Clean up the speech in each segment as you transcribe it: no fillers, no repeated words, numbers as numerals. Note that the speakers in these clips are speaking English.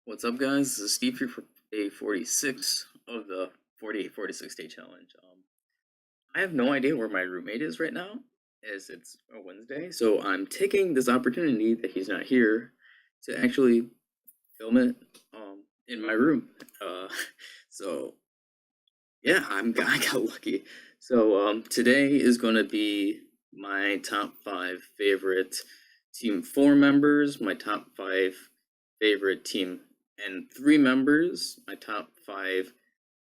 What's up, guys? This is Steve here for day 46 of the 48-46 day challenge. I have no idea where my roommate is right now, as it's a Wednesday, so I'm taking this opportunity that he's not here to actually film it in my room. Uh, so yeah, I got lucky. So today is going to be my top 5 favorite Team 4 members, my top 5 favorite Team N3 members, my top 5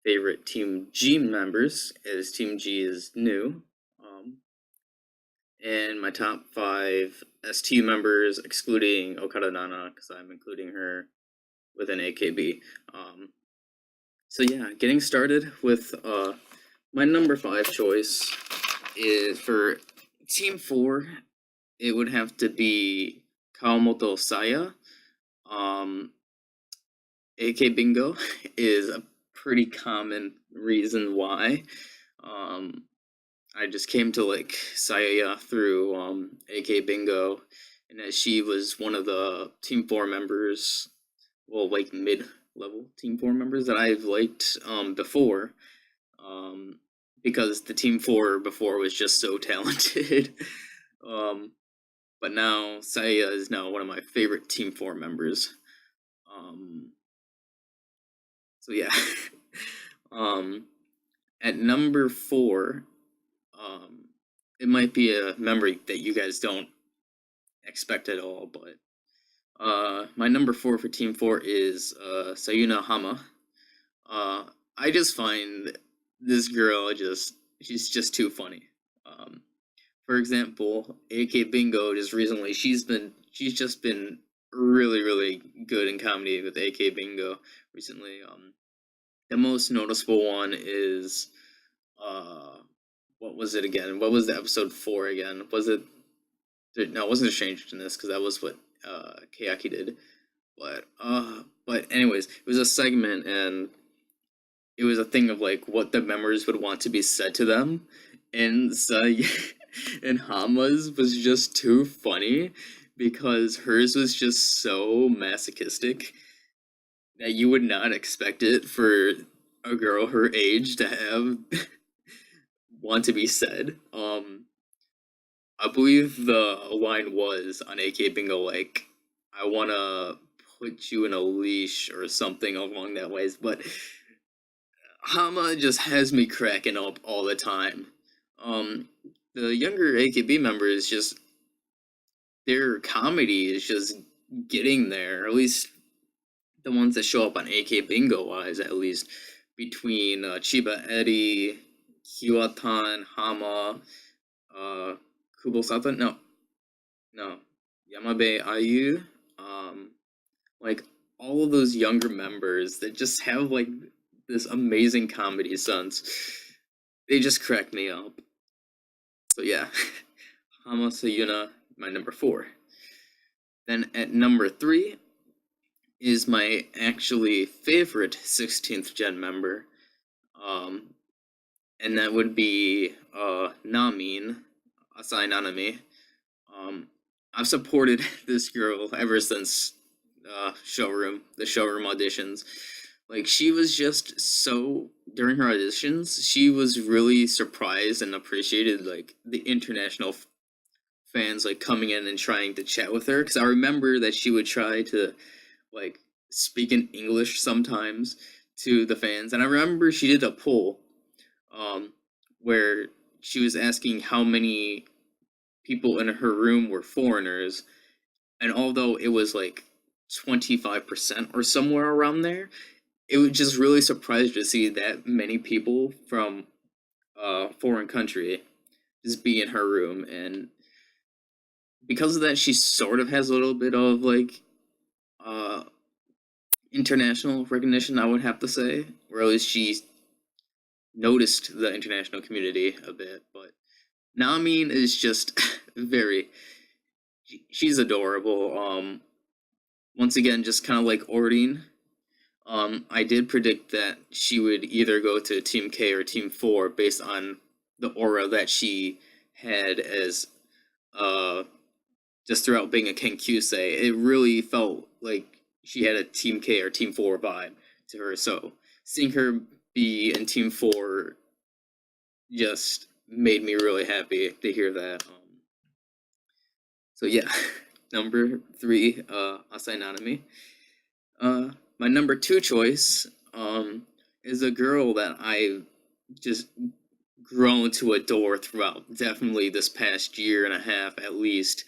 favorite Team G members, as Team G is new, and my top 5 STU members, excluding Okada Nana, because I'm including her with an AKB. So yeah, getting started with my number 5 choice is for Team 4. It would have to be Kawamoto Saya. AK Bingo is a pretty common reason why. I just came to like Saya through AK Bingo, and as she was one of the Team 4 members, well, like mid-level Team 4 members that I've liked before, because the Team 4 before was just so talented. But now Saya is now one of my favorite Team 4 members. So yeah. At number 4, it might be a memory that you guys don't expect at all, but my number 4 for Team 4 is Sayuna Hama. I just find this girl she's just too funny. For example, AK Bingo just recently she's just been really good in comedy with AK Bingo recently. The most noticeable one is what was it again? What was the episode 4 again? Was it no, it wasn't a Stranger in this because that was what Kayaki did. But anyways, it was a segment and it was a thing of like what the members would want to be said to them, and and Hama's was just too funny because hers was just so masochistic that you would not expect it for a girl her age to have want to be said. I believe the line was on AK Bingo like, "I wanna put you in a leash" or something along that ways, but Hama just has me cracking up all the time. The younger AKB members just their comedy is just getting there. At least the ones that show up on AK Bingo wise, at least between Chiba Eddie, Kiwatan, Hama, Kubo Satan, no, Yamabe Ayu, like all of those younger members that just have like this amazing comedy sense. They just crack me up. So yeah, Hama Sayuna, my number 4. Then at number 3 is my actually favorite 16th gen member, and that would be Namin, Asai Nanami. I've supported this girl ever since the showroom auditions. Like, she was just so, during her auditions, she was really surprised and appreciated, like, the international fans, like, coming in and trying to chat with her. Because I remember that she would try to, like, speak in English sometimes to the fans. And I remember she did a poll where she was asking how many people in her room were foreigners. And although it was, like, 25% or somewhere around there, it was just really surprised to see that many people from a foreign country just be in her room. And because of that, she sort of has a little bit of like international recognition, I would have to say, or at least she noticed the international community a bit. But Namin is just she's adorable. Once again, just kind of like Ordine. I did predict that she would either go to Team K or Team 4 based on the aura that she had as just throughout being a Kenkyusei. It really felt like she had a Team K or Team 4 vibe to her. So seeing her be in Team 4 just made me really happy to hear that. So yeah, number 3, Asai Nanami. My number 2 choice is a girl that I just grown to adore throughout definitely this past year and a half at least,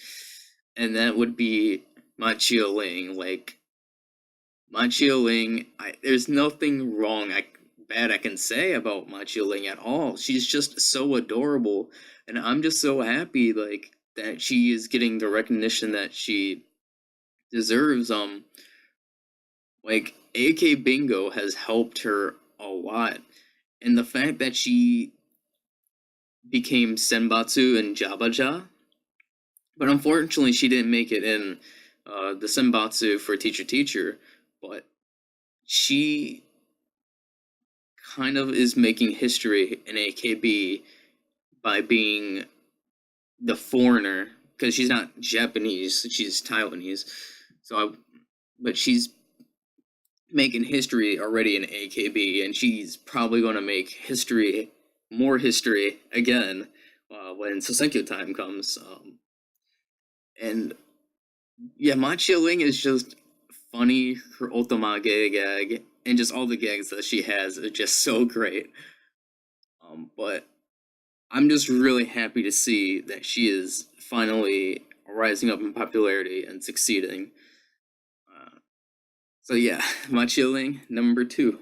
and that would be Ma Ling. Like Ma Ling, there's nothing bad I can say about Ma Ling at all. She's just so adorable, and I'm just so happy like that she is getting the recognition that she deserves. Like AK Bingo has helped her a lot, and the fact that she became Senbatsu in Jabaja, but unfortunately she didn't make it in the Senbatsu for Teacher Teacher, but she kind of is making history in AKB by being the foreigner, because she's not Japanese, she's Taiwanese. But she's making history already in AKB, and she's probably going to make more history again when Sosenkyo time comes. And yeah, Ma Ling is just funny. Her Otomage gag and just all the gags that she has are just so great. But I'm just really happy to see that she is finally rising up in popularity and succeeding. So yeah, Ma Ling, number 2.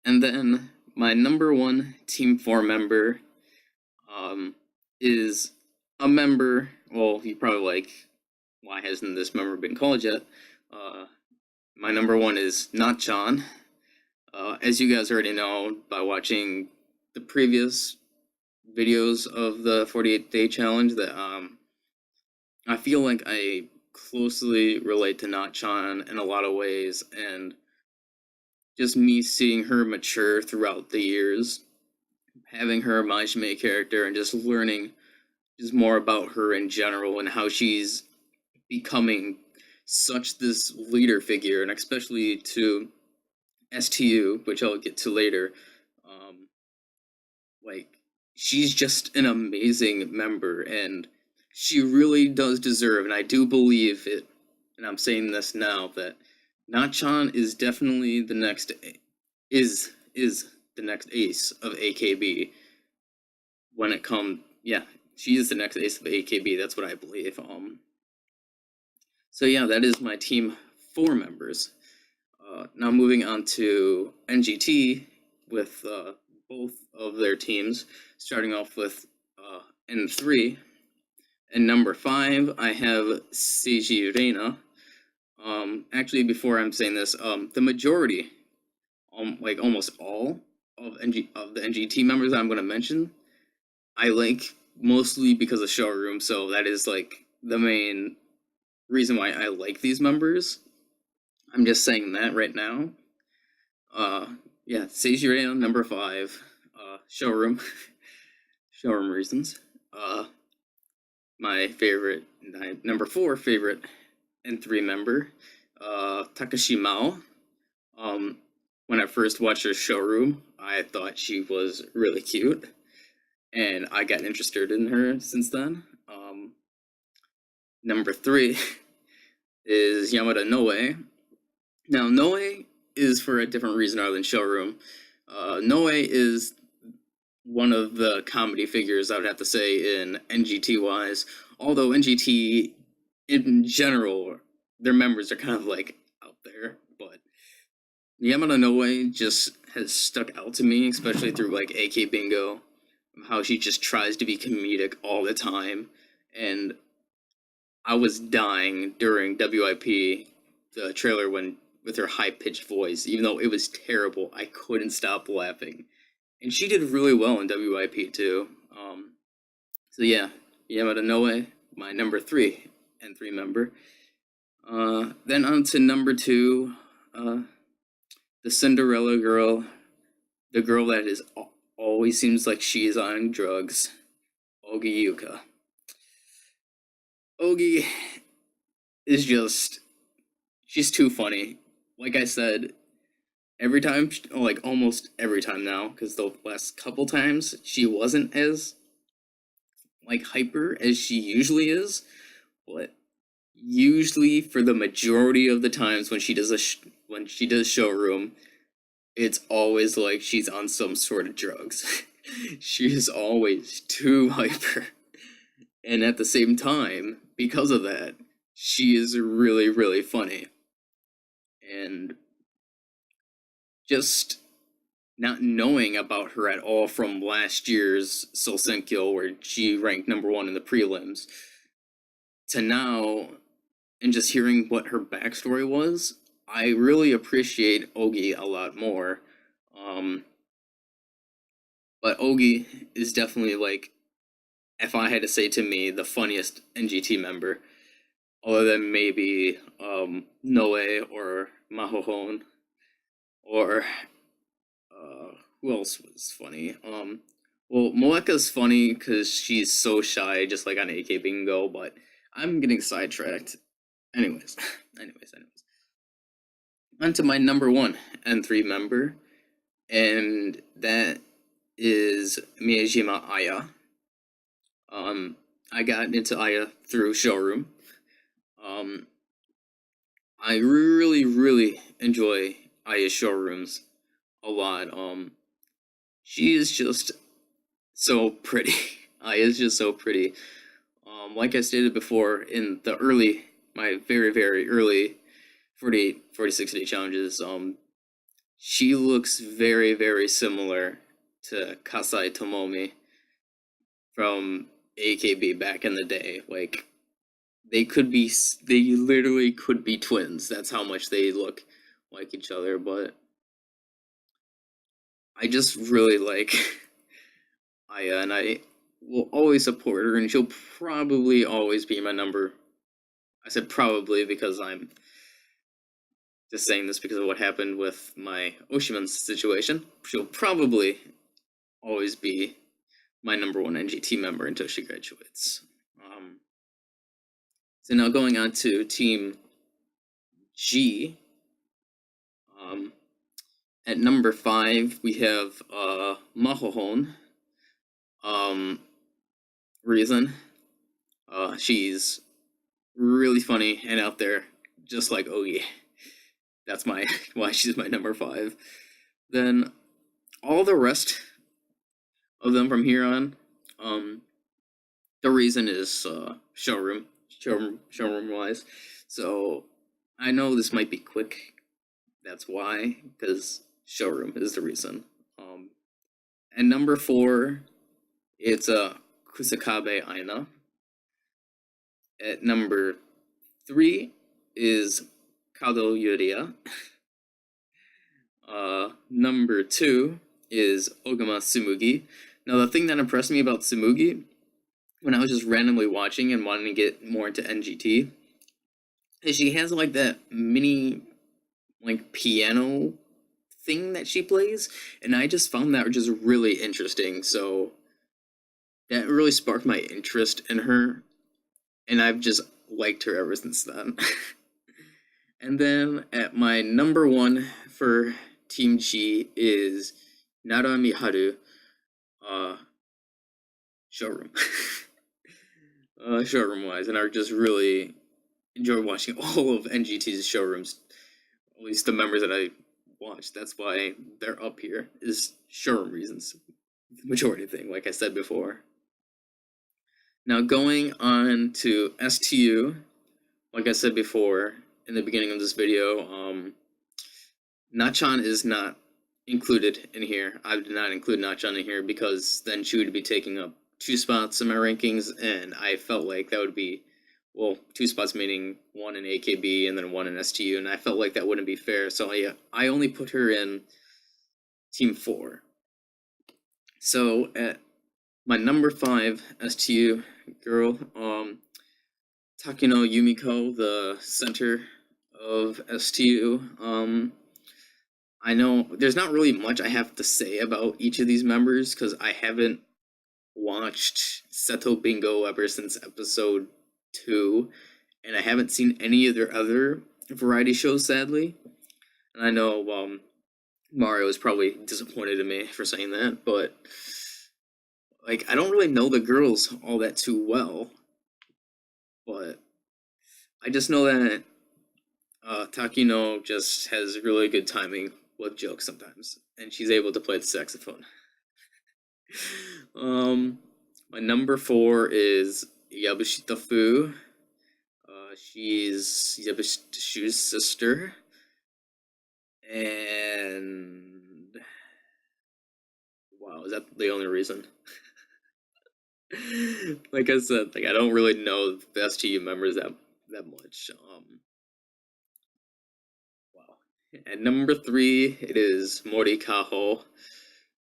And then my number 1 Team 4 member is a member. Well, you probably like, why hasn't this member been called yet? My number 1 is not John. As you guys already know by watching the previous videos of the 48-day challenge, that I feel like I closely relate to Not-chan in a lot of ways, and just me seeing her mature throughout the years, having her Majime character, and just learning just more about her in general and how she's becoming such this leader figure, and especially to STU, which I'll get to later. Like, she's just an amazing member, and she really does deserve, and I do believe it, and I'm saying this now, that Nachan is definitely the next is the next ace of AKB. When it comes, yeah, she is the next ace of AKB. That's what I believe. So yeah, that is my team 4 members. Now moving on to NGT with both of their teams, starting off with N3. And number 5, I have Seiji Reina. Actually, before I'm saying this, the majority, like almost all of the NGT members I'm going to mention, I like mostly because of Showroom. So that is like the main reason why I like these members. I'm just saying that right now. Yeah, Seiji Reina, number 5. Showroom. Showroom reasons. My favorite, number 4 favorite N3 member, Takashi Mao. When I first watched her Showroom, I thought she was really cute, and I got interested in her since then. Number 3 is Yamada Noe. Now, Noe is for a different reason other than Showroom. Noe is one of the comedy figures, I would have to say, in NGT-wise. Although NGT, in general, their members are kind of, like, out there. But Yamada Noe just has stuck out to me, especially through, like, AK Bingo. How she just tries to be comedic all the time. And I was dying during WIP, the trailer, with her high-pitched voice. Even though it was terrible, I couldn't stop laughing. And she did really well in WIP too. So yeah, Yamada Noe, my number 3 N3 member. Then on to number 2, the Cinderella girl, the girl that is always seems like she is on drugs, Ogi Yuka. Ogi is just she's too funny. Like I said, every time, like almost every time now, because the last couple times she wasn't as like hyper as she usually is, but usually for the majority of the times when she does when she does showroom, it's always like she's on some sort of drugs. She is always too hyper. And at the same time, because of that, she is really, really funny. And just not knowing about her at all from last year's Solsenkyo, where she ranked #1 in the prelims, to now, and just hearing what her backstory was, I really appreciate Ogi a lot more. But Ogi is definitely, like, if I had to say to me, the funniest NGT member, other than maybe Noe or Mahohon, or who else was funny? Well, Moeka's funny because she's so shy, just like on AK Bingo, but I'm getting sidetracked. Anyways, anyways. On to my #1 N3 member, and that is Miyajima Aya. I got into Aya through Showroom. I really, really enjoy Aya's showrooms a lot. She is just so pretty. Aya's just so pretty. Like I stated before, in the my very, very early 48, 46 day challenges, she looks very, very similar to Kasai Tomomi from AKB back in the day. Like, they literally could be twins. That's how much they look like each other. But I just really like Aya, and I will always support her, and she'll probably always be my number. I said probably because I'm just saying this because of what happened with my Oshiman situation. She'll probably always be my #1 NGT member until she graduates. So now going on to Team G. At #5 we have Mahohon. Reason. She's really funny and out there, just like Ogi. That's why she's my #5. Then all the rest of them from here on, the reason is showroom wise. So I know this might be quick. That's why, because showroom is the reason. And #4, it's Kusakabe Aina. At #3 is Kado Yuria. #2 is Ogama Tsumugi. Now, the thing that impressed me about Tsumugi, when I was just randomly watching and wanting to get more into NGT, is she has like that mini like piano thing that she plays, and I just found that just really interesting. So that really sparked my interest in her, and I've just liked her ever since then. And then at my #1 for Team G is Nara Miharu, showroom. Showroom wise, and I just really enjoy watching all of NGT's showrooms, at least the members that I watched. That's why they're up here, is showroom reasons. The majority thing, like I said before. Now going on to STU, like I said before in the beginning of this video, Nachan is not included in here. I did not include Nachan in here because then she would be taking up 2 spots in my rankings, and I felt like that would be, well, 2 spots meaning 1 in AKB and then 1 in STU, and I felt like that wouldn't be fair, so I only put her in Team 4. So at my #5 STU girl, Takino Yumiko, the center of STU. I know there's not really much I have to say about each of these members because I haven't watched Seto Bingo ever since episode 2, and I haven't seen any of their other variety shows, sadly. And I know Mario is probably disappointed in me for saying that, but like I don't really know the girls all that too well, but I just know that Takino just has really good timing with jokes sometimes, and she's able to play the saxophone. um, my number 4 is Yabushita Fu. She's Yabushu's sister, and wow, is that the only reason? Like I said, like I don't really know the STU members that much. Wow. At number 3, it is Mori Kaho.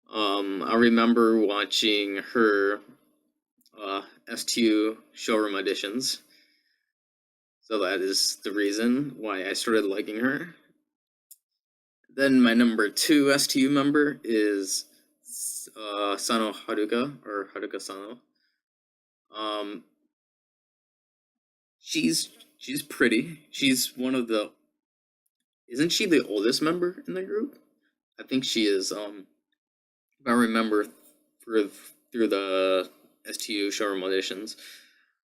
I remember watching her STU showroom auditions, so that is the reason why I started liking her. Then my number 2 STU member is Sano Haruka, or Haruka Sano. Um, she's pretty. She's one of the. Isn't she the oldest member in the group? I think she is. If I remember through the STU showroom auditions.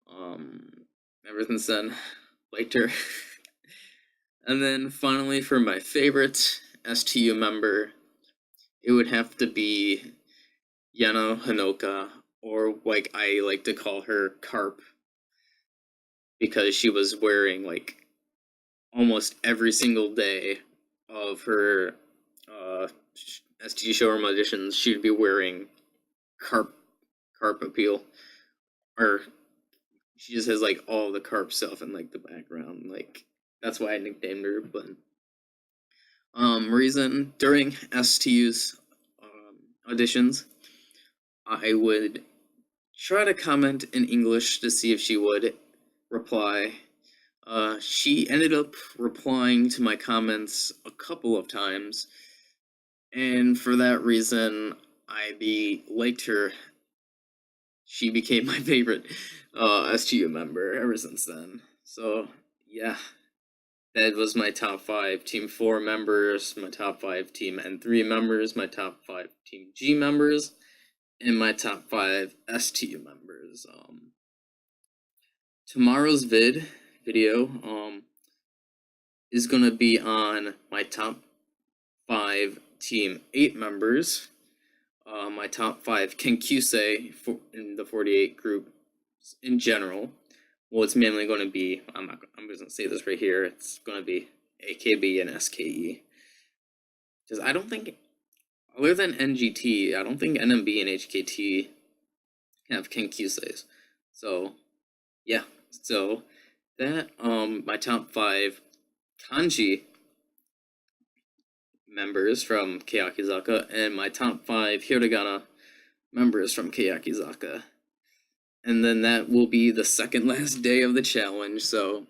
Um, ever since then, liked her. And then finally, for my favorite STU member, it would have to be Yano Hanoka, or like I like to call her Carp, because she was wearing like almost every single day of her STU showroom auditions. She'd be wearing Carp appeal, or she just has like all the Carp stuff in like the background. Like that's why I nicknamed her. But reason during STU's auditions, I would try to comment in English to see if she would reply. She ended up replying to my comments a couple of times, and for that reason, I liked her. She became my favorite STU member ever since then. So yeah, that was my top 5 Team 4 members, my top 5 Team N3 members, my top 5 Team G members, and my top 5 STU members. Tomorrow's video is gonna be on my top 5 Team 8 members, my top 5 Kenkyusei in the 48 group in general. Well, it's mainly going to be, I'm just going to say this right here, it's going to be AKB and SKE. Because I don't think, other than NGT, I don't think NMB and HKT have Kenkyuseis. So, yeah. So, that, my top 5 Kanji members from Keyakizaka, and my top 5 Hiragana members from Keyakizaka. And then that will be the second last day of the challenge, so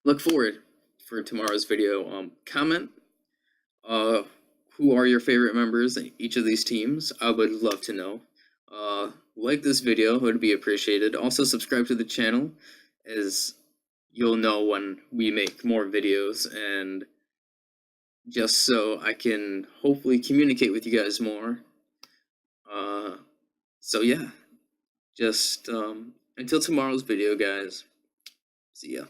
look forward for tomorrow's video. Comment who are your favorite members in each of these teams. I would love to know. Like this video, it would be appreciated. Also subscribe to the channel, as you'll know when we make more videos, and just so I can hopefully communicate with you guys more. So yeah, just until tomorrow's video, guys. See ya.